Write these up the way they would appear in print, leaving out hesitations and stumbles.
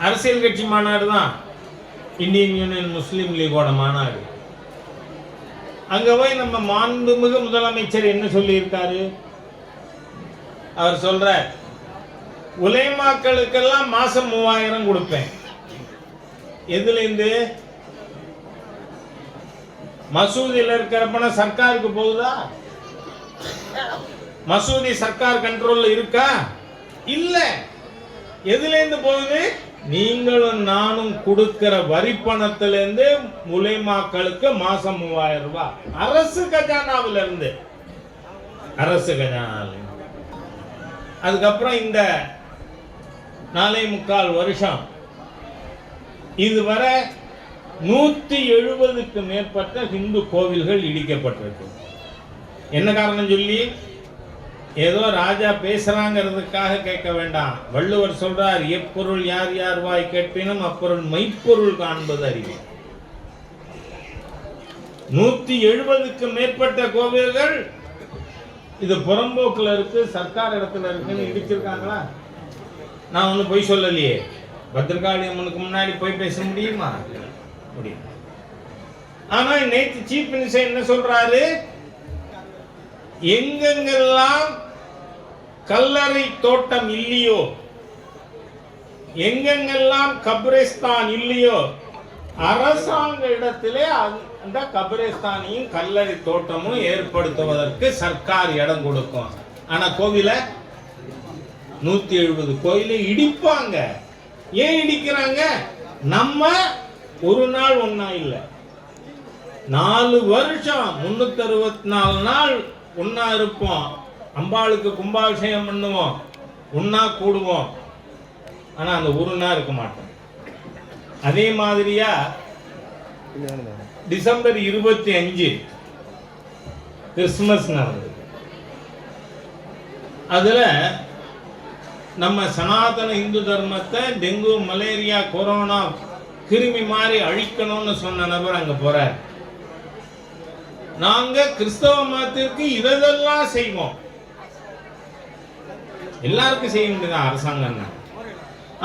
அரசியல் கட்சி மாநாடு தான் இந்தியன் யூனியன் முஸ்லீம் லீகோட மாநாடு. அங்க போய் நம்ம மாண்புமிகு முதலமைச்சர் என்ன சொல்லியிருக்காரு? அவர் சொல்ற உலைமாக்களுக்கெல்லாம் மாசம் 3000 கொடுப்பேன். எதுல இருந்து? மசூதியில் இருக்கிற பணம் சர்க்காருக்கு போகுதா? மசூதி சர்க்கார் கண்ட்ரோல்ல இருக்கா? இல்ல. எதுல இருந்து போகுது? நீங்களும் நானும் கொடுக்கிற வரி பணத்திலிருந்து உலைமாக்களுக்கு மாசம் 3000 ரூபாய் அரசு கஜானாவில இருந்து. அரசு கஜானாவில். அதுக்கப்புறம் இந்த 4.25 வருஷம் இதுவரை 170க்கு மேற்பட்ட இந்து கோவில்கள் இடிக்கப்பட்டிருக்கு. என்ன காரணம் சொல்லி? ஏதோ ராஜா பேசுறாங்கிறதுக்காக கேட்க வேண்டாம். வள்ளுவர் சொல்றார், எப்பொருள் யார் யார் வாய் கேட்பினும் அப்பொருள் மெய்ப்பொருள் காண்பது அறிவு. 170க்கு மேற்பட்ட கோவில்கள் இது புறம்போக்குல இருக்கு, சர்க்கார் இடத்துல இருக்குன்னு இடிச்சிருக்காங்களா? நான் ஒன்றும் பொய் சொல்லலையே. பத்ரகாளி அம்மனுக்கு முன்னாடி போய் பேச முடியுமா? முடியும். ஆனா நேற்று சீஃப் மினிஸ்டர் என்ன சொல்றாரு? எங்கெங்கெல்லாம் கல்லறை தோட்டம் இல்லையோ, எங்கெங்கெல்லாம் கபிரிஸ்தான் இல்லையோ, அரசாங்க இடத்திலே அந்த கபிரிஸ்தானையும் கல்லறை தோட்டமும் ஏற்படுத்துவதற்கு சர்க்கார் இடம் கொடுக்கும். ஆனா கோவில 170 கோயிலை இடிப்பாங்க. ஏன் இடிக்கிறாங்க? நம்ம ஒரு நாள் ஒன்னா இல்ல, 4 வருஷம் 364 நாள் ஒன்னா இருப்போம். அம்பாளுக்கு கும்பாபிஷேகம் பண்ணுவோம், ஒன்னா கூடுவோம். ஆனா அந்த ஒரு நாள் இருக்க மாட்டோம். அதே மாதிரியா டிசம்பர் 25 கிறிஸ்துமஸ் நடந்தது. அதுல நம்ம சனாதன இந்து தர்மத்தை டெங்கு, மலேரியா, கொரோனா கிருமி மாதிரி அழிக்கணும்னு சொன்ன நபர் அங்க போறார். நாங்க கிறிஸ்தவ மதத்திற்கு இதெல்லாம் செய்வோம். எல்லாருக்கும் செய்ய முடியுதா அரசாங்கம்?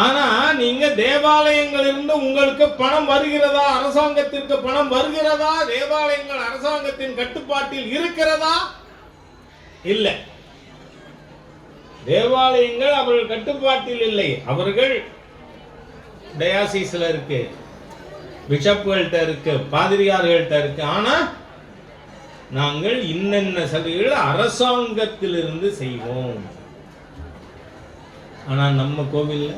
ஆனா நீங்க தேவாலயங்களிலிருந்து உங்களுக்கு பணம் வருகிறதா? அரசாங்கத்திற்கு பணம் வருகிறதா? தேவாலயங்கள் அரசாங்கத்தின் கட்டுப்பாட்டில் இருக்கிறதா? இல்ல. தேவாலயங்கள் அவர்கள் கட்டுப்பாட்டில் இல்லை. அவர்கள் டயாசிஸ்ல இருக்கு, பிஷப்கள்கிட்ட இருக்கு, பாதிரியார்கள்ட்ட இருக்கு. ஆனா நாங்கள் இன்னென்ன சலுகைகள் அரசாங்கத்திலிருந்து செய்வோம். ஆனா நம்ம கோவில்ல